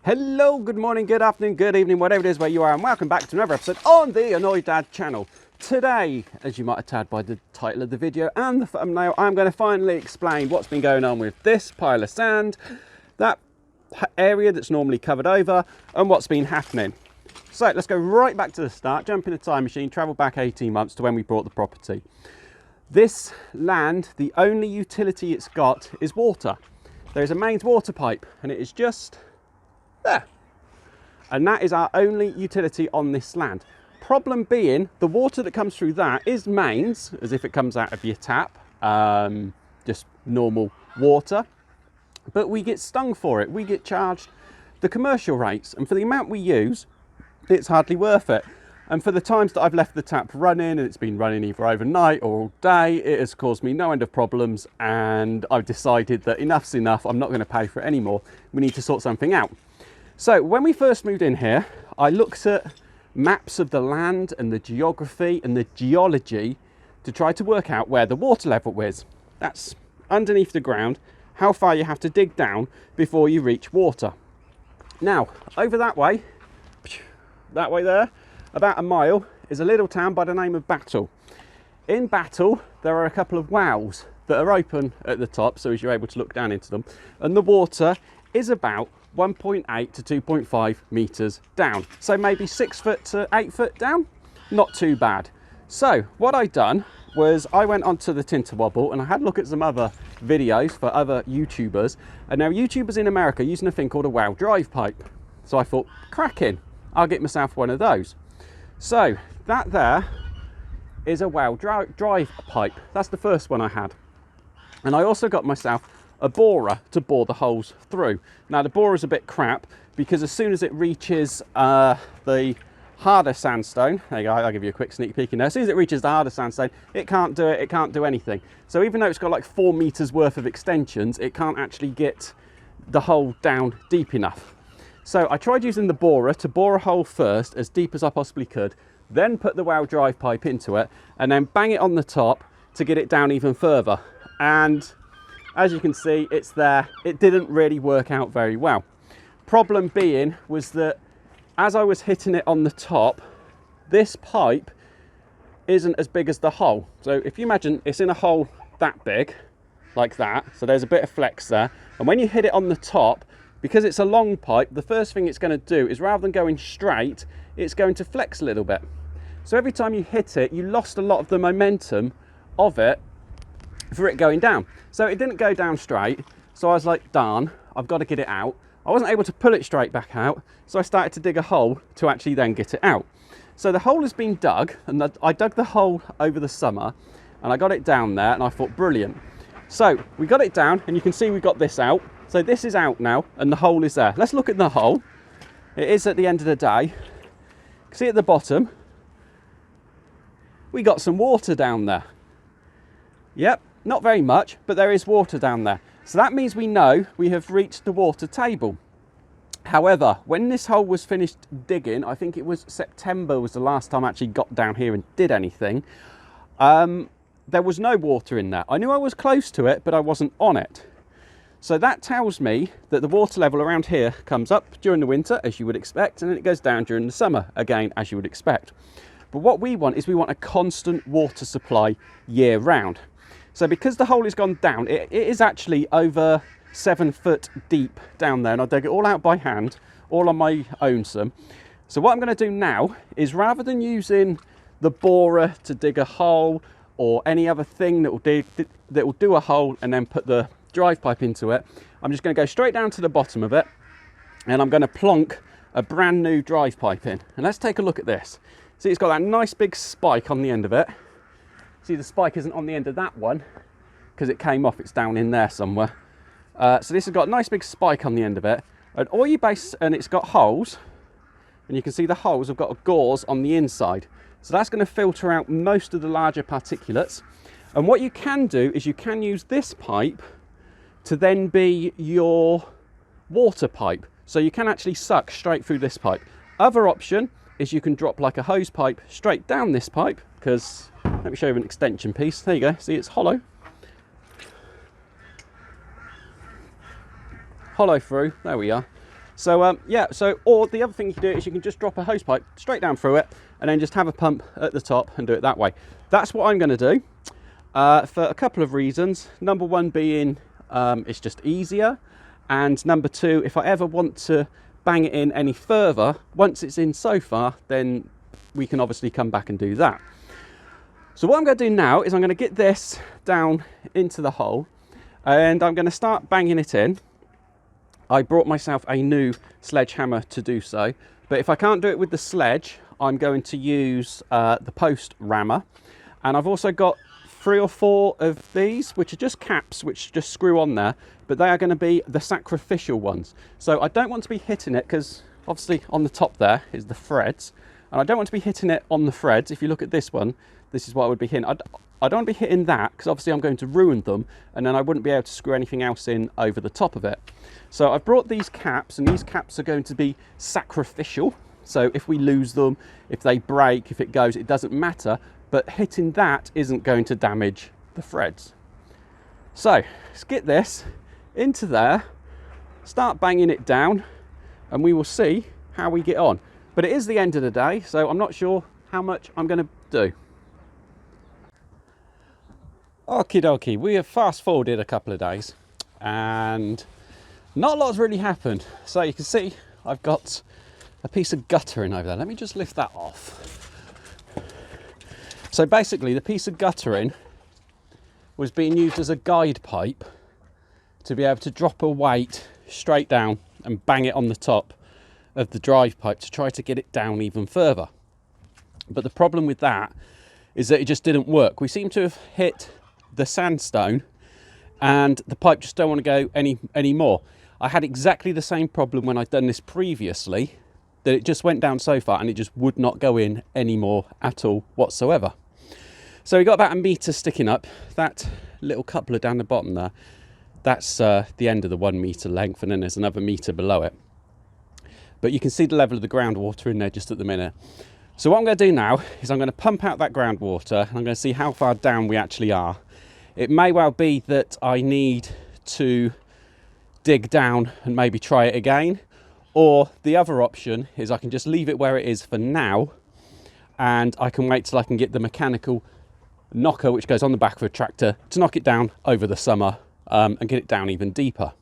Hello, good morning, good afternoon, good evening, whatever it is where you are, and welcome back to another episode on the Annoyed Dad channel. Today, as you might have told by the title of the video and the thumbnail, I'm going to finally explain what's been going on with this pile of sand, that area that's normally covered over, and what's been happening. So let's go right back to the start, jump in a time machine, travel back 18 months to when we bought the property. This land, the only utility it's got is water. There's a mains water pipe and it is just there. And that is our only utility on this land. Problem being, the water that comes through that is mains, as if it comes out of your tap, just normal water. But we get stung for it. We get charged the commercial rates. And for the amount we use, it's hardly worth it. And for the times that I've left the tap running, and it's been running either overnight or all day, it has caused me no end of problems. And I've decided that enough's enough. I'm not going to pay for it anymore. We need to sort something out. So when we first moved in here, I looked at maps of the land and the geography and the geology to try to work out where the water level is. That's underneath the ground, how far you have to dig down before you reach water. Now, over that way there, about a mile, is a little town by the name of Battle. In Battle, there are a couple of wells that are open at the top, so as you're able to look down into them, and the water is about 1.8 to 2.5 meters down, so maybe 6 foot to 8 foot down. Not too bad. So what I done was I went onto the Tinterwobble and I had a look at some other videos for other YouTubers, and now YouTubers in America are using a thing called a well drive pipe. So I thought, cracking, I'll get myself one of those. So that there is a well drive pipe. That's the first one I had, and I also got myself a borer to bore the holes through. Now the borer's a bit crap because as soon as it reaches the harder sandstone, there you go, I'll give you a quick sneak peek in there. As soon as it reaches the harder sandstone, it can't do it, it can't do anything. So even though it's got like 4 meters worth of extensions, it can't actually get the hole down deep enough. So I tried using the borer to bore a hole first as deep as I possibly could, then put the well drive pipe into it and then bang it on the top to get it down even further. And as you can see, it's there. It didn't really work out very well. Problem being was that as I was hitting it on the top, this pipe isn't as big as the hole. So if you imagine it's in a hole that big, like that, so there's a bit of flex there. And when you hit it on the top, because it's a long pipe, the first thing it's going to do is rather than going straight, it's going to flex a little bit. So every time you hit it, you lost a lot of the momentum of it for it going down. So it didn't go down straight. So I was like, darn, I've got to get it out. I wasn't able to pull it straight back out. So I started to dig a hole to actually then get it out. So the hole has been dug, and I dug the hole over the summer and I got it down there and I thought, brilliant. So we got it down and you can see we got this out. So this is out now and the hole is there. Let's look at the hole. It is at the end of the day. See at the bottom, we got some water down there. Yep. Not very much, but there is water down there. So that means we know we have reached the water table. However, when this hole was finished digging, I think it was September was the last time I actually got down here and did anything. There was no water in there. I knew I was close to it, but I wasn't on it. So that tells me that the water level around here comes up during the winter, as you would expect, and then it goes down during the summer, again, as you would expect. But what we want is we want a constant water supply year round. So because the hole has gone down, it is actually over 7 foot deep down there, and I dug it all out by hand, all on my own some. So what I'm going to do now is, rather than using the borer to dig a hole or any other thing that will do a hole and then put the drive pipe into it, I'm just going to go straight down to the bottom of it and I'm going to plonk a brand new drive pipe in. And let's take a look at this. See, it's got that nice big spike on the end of it. See, the spike isn't on the end of that one because it came off, it's down in there somewhere. So this has got a nice big spike on the end of it, and and it's got holes, and you can see the holes have got a gauze on the inside. So that's going to filter out most of the larger particulates. And what you can do is you can use this pipe to then be your water pipe. So you can actually suck straight through this pipe. Other option is you can drop like a hose pipe straight down this pipe, because let me show you an extension piece. There you go. See, it's hollow. Hollow through. There we are. So yeah, or the other thing you can do is you can just drop a hose pipe straight down through it and then just have a pump at the top and do it that way. That's what I'm going to do for a couple of reasons. Number one being it's just easier, and number two, if I ever want to bang it in any further, once it's in so far, then we can obviously come back and do that. So what I'm going to do now is I'm going to get this down into the hole and I'm going to start banging it in. I brought myself a new sledgehammer to do so, but if I can't do it with the sledge, I'm going to use the post rammer. And I've also got 3 or 4 of these, which are just caps which just screw on there, but they are going to be the sacrificial ones. So I don't want to be hitting it, because obviously on the top there is the threads, and I don't want to be hitting it on the threads. If you look at this one, this is what I would be hitting. I don't want to be hitting that, because obviously I'm going to ruin them, and then I wouldn't be able to screw anything else in over the top of it. So I've brought these caps, and these caps are going to be sacrificial. So if we lose them, if they break, if it goes, it doesn't matter, but hitting that isn't going to damage the threads. So let's get this into there, start banging it down, and we will see how we get on. But it is the end of the day, so I'm not sure how much I'm going to do. Okie dokie, we have fast forwarded a couple of days and not a lot's really happened. So you can see I've got a piece of guttering over there. Let me just lift that off. So basically the piece of guttering was being used as a guide pipe to be able to drop a weight straight down and bang it on the top of the drive pipe to try to get it down even further. But the problem with that is that it just didn't work. We seem to have hit the sandstone and the pipe just don't want to go any more. I had exactly the same problem when I'd done this previously, that it just went down so far and it just would not go in anymore at all whatsoever. So we got about a metre sticking up. That little coupler down the bottom there, that's the end of the 1 metre length, and then there's another metre below it. But you can see the level of the groundwater in there just at the minute. So what I'm going to do now is I'm going to pump out that groundwater and I'm going to see how far down we actually are. It may well be that I need to dig down and maybe try it again, or the other option is I can just leave it where it is for now and I can wait till I can get the mechanical knocker which goes on the back of a tractor to knock it down over the summer and get it down even deeper.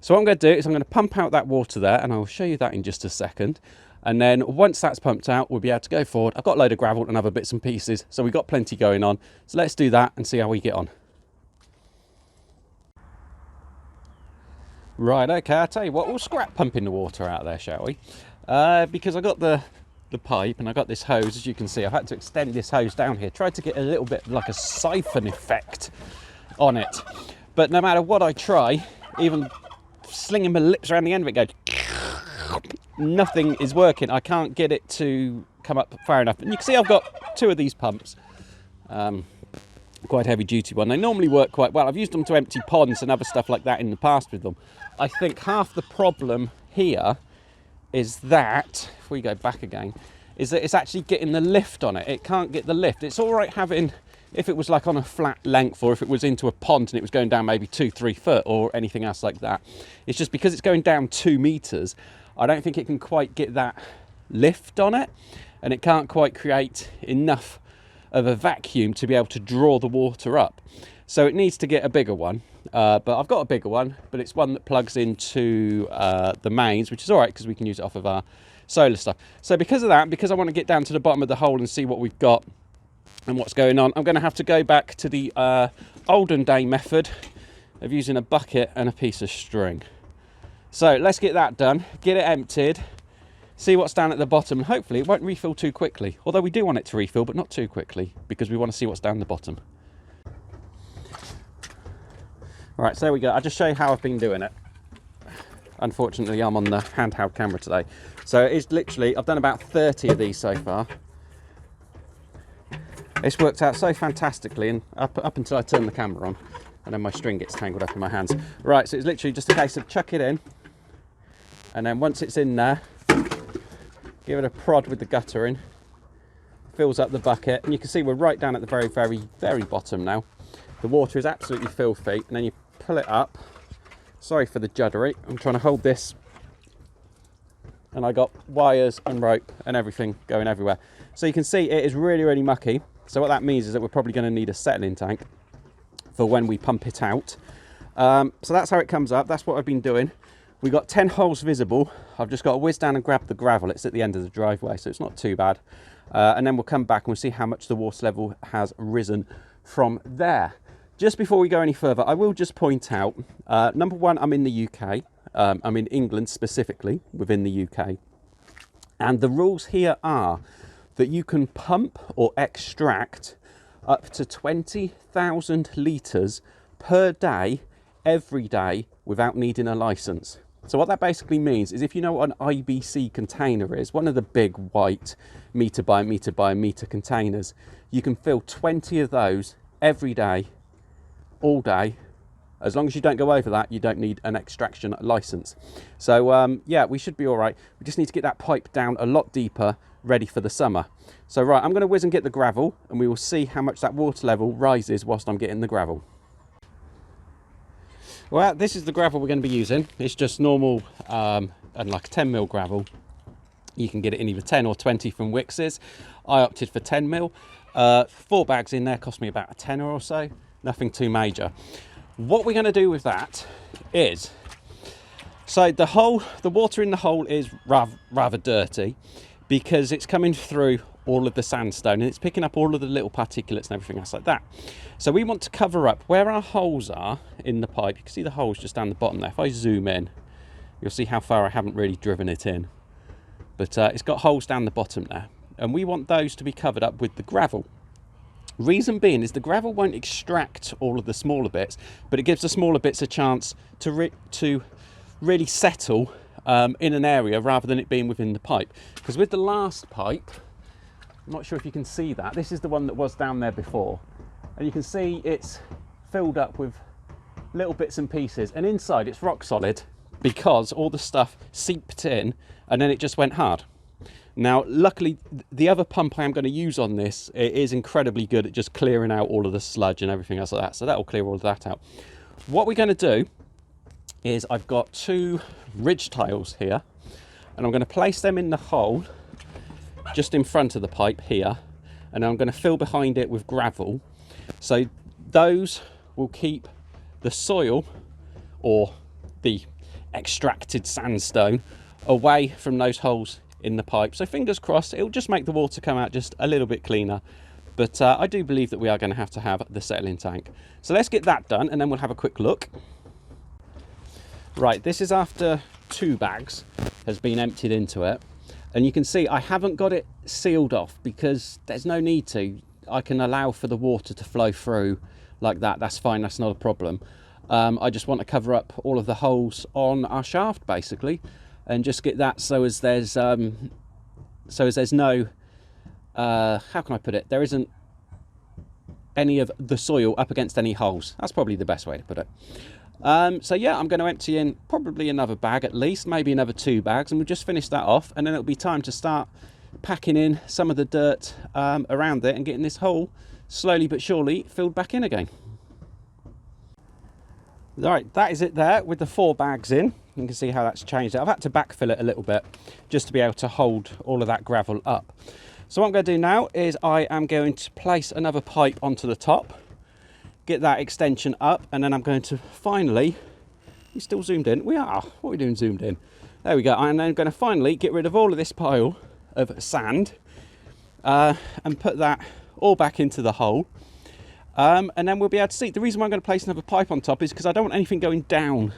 So what I'm going to do is I'm going to pump out that water there, and I'll show you that in just a second. And then once that's pumped out, we'll be able to go forward. I've got a load of gravel and other bits and pieces, so we've got plenty going on. So let's do that and see how we get on. Right, okay, I'll tell you what, we'll scrap pumping the water out there, shall we? Because I got the pipe and I got this hose, as you can see. I've had to extend this hose down here, tried to get a little bit like a siphon effect on it. But no matter what I try, even slinging my lips around the end of it goes, nothing is working. I can't get it to come up far enough. And you can see I've got 2 of these pumps, quite heavy duty one. They normally work quite well. I've used them to empty ponds and other stuff like that in the past with them. I think half the problem here is that, if we go back again, is that it's actually getting the lift on it. It can't get the lift. It's all right having, if it was like on a flat length, or if it was into a pond and it was going down maybe 2-3 foot or anything else like that. It's just because it's going down 2 meters, I don't think it can quite get that lift on it, and it can't quite create enough of a vacuum to be able to draw the water up. So it needs to get a bigger one, but I've got a bigger one, but it's one that plugs into the mains, which is all right because we can use it off of our solar stuff. So because of that, because I want to get down to the bottom of the hole and see what we've got and what's going on, I'm going to have to go back to the olden day method of using a bucket and a piece of string. So let's get that done, get it emptied, see what's down at the bottom, and hopefully it won't refill too quickly. Although we do want it to refill, but not too quickly, because we want to see what's down the bottom. All right, so there we go. I'll just show you how I've been doing it. Unfortunately, I'm on the handheld camera today. So it's literally, I've done about 30 of these so far. It's worked out so fantastically, and up until I turn the camera on, and then my string gets tangled up in my hands. Right, so it's literally just a case of chuck it in, and then once it's in there, give it a prod with the guttering, fills up the bucket, and you can see we're right down at the very, very, very bottom now. The water is absolutely filthy, and then you pull it up. Sorry for the juddery, I'm trying to hold this and I got wires and rope and everything going everywhere. So you can see it is really, really mucky. So what that means is that we're probably going to need a settling tank for when we pump it out. So that's how it comes up. That's what I've been doing. We got 10 holes visible. I've just got to whiz down and grab the gravel. It's at the end of the driveway, so it's not too bad. And then we'll come back and we'll see how much the water level has risen from there. Just before we go any further, I will just point out, number one, I'm in the UK. I'm in England specifically, within the UK. And the rules here are that you can pump or extract up to 20,000 litres per day, every day, without needing a licence. So what that basically means is, if you know what an IBC container is, one of the big white metre by metre by metre containers, you can fill 20 of those every day, all day. As long as you don't go over that, you don't need an extraction licence. So yeah, we should be all right. We just need to get that pipe down a lot deeper, ready for the summer. So right, I'm going to whiz and get the gravel, and we will see how much that water level rises whilst I'm getting the gravel. Well, this is the gravel we're going to be using. It's just normal and like 10mm gravel. You can get it in either 10 or 20 from Wicks's. I opted for 10mm. 4 bags in there cost me about a tenner or so. Nothing too major. What we're going to do with that is, so the water in the hole is rather dirty because it's coming through all of the sandstone and it's picking up all of the little particulates and everything else like that. So we want to cover up where our holes are in the pipe. You can see the holes just down the bottom there. If I zoom in, you'll see how far I haven't really driven it in. But it's got holes down the bottom there. And we want those to be covered up with the gravel. Reason being is the gravel won't extract all of the smaller bits, but it gives the smaller bits a chance to really settle in an area rather than it being within the pipe. Because with the last pipe, I'm not sure if you can see that. This is the one that was down there before. And you can see it's filled up with little bits and pieces. And inside it's rock solid because all the stuff seeped in and then it just went hard. Now, luckily, the other pump I am going to use on this, it is incredibly good at just clearing out all of the sludge and everything else like that. So that will clear all of that out. What we're going to do is I've got 2 ridge tiles here, and I'm going to place them in the hole just in front of the pipe here, and I'm going to fill behind it with gravel. So those will keep the soil or the extracted sandstone away from those holes in the pipe. So fingers crossed, it'll just make the water come out just a little bit cleaner. But I do believe that we are going to have the settling tank. So let's get that done and then we'll have a quick look. Right, this is after 2 bags has been emptied into it. And you can see I haven't got it sealed off because there's no need to. I can allow for the water to flow through like that. That's fine, that's not a problem. I just want to cover up all of the holes on our shaft basically, and just get that so as there's no how can I put it, there isn't any of the soil up against any holes. That's probably the best way to put it. So yeah, I'm going to empty in probably another bag at least, maybe another 2 bags, and we'll just finish that off, and then it'll be time to start packing in some of the dirt around it and getting this hole slowly but surely filled back in again. All right, that is it there with the 4 bags in. You can see how that's changed. I've had to backfill it a little bit just to be able to hold all of that gravel up. So what I'm going to do now is I am going to place another pipe onto the top, get that extension up, and then I'm going to finally, you still zoomed in? We are. What are we doing zoomed in? There we go. And then I'm going to finally get rid of all of this pile of sand and put that all back into the hole. And then we'll be able to see. The reason why I'm going to place another pipe on top is because I don't want anything going down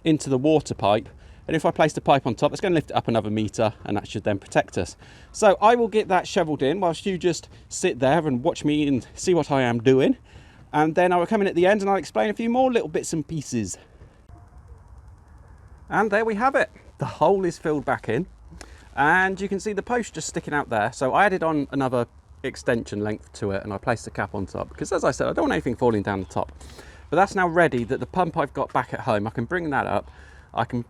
into the water pipe. And if I place the pipe on top, it's going to lift it up another metre, and that should then protect us. So I will get that shovelled in whilst you just sit there and watch me and see what I am doing. And then I will come in at the end and I'll explain a few more little bits and pieces. And there we have it. The hole is filled back in. And you can see the post just sticking out there. So I added on another extension length to it and I placed the cap on top. Because as I said, I don't want anything falling down the top. But that's now ready, that the pump I've got back at home, I can bring that up. I can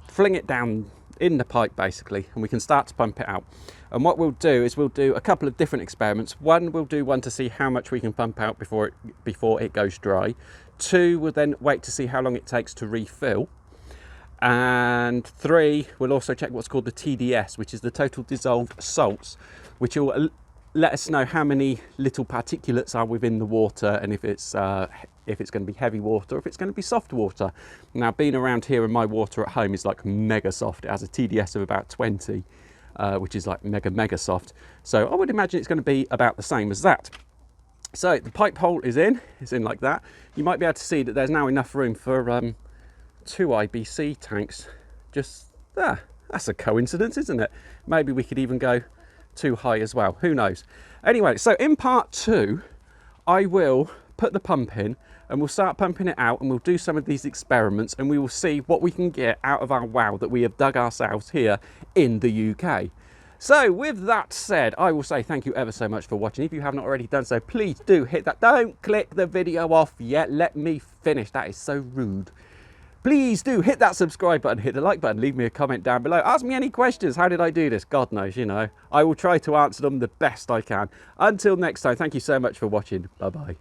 fling it down in the pipe basically, and we can start to pump it out. And what we'll do is we'll do a couple of different experiments. We'll do one to see how much we can pump out before it goes dry. 2, we'll then wait to see how long it takes to refill. And 3, we'll also check what's called the TDS, which is the total dissolved salts, which will let us know how many little particulates are within the water, and if it's going to be heavy water or if it's going to be soft water. Now, being around here, and my water at home is like mega soft. It has a TDS of about 20, which is like mega soft. So I would imagine it's going to be about the same as that. So the pipe hole is in like that. You might be able to see that there's now enough room for 2 IBC tanks just there. That's a coincidence, isn't it? Maybe we could even go too high as well, who knows. Anyway, so in part 2 I will put the pump in and we'll start pumping it out, and we'll do some of these experiments, and we will see what we can get out of our well that we have dug ourselves here in the UK. So with that said, I will say thank you ever so much for watching. If you have not already done so, please do hit that. Don't click the video off yet. Let me finish. That is so rude. Please do hit that subscribe button, hit the like button, leave me a comment down below. Ask me any questions. How did I do this? God knows, you know. I will try to answer them the best I can. Until next time, thank you so much for watching. Bye-bye.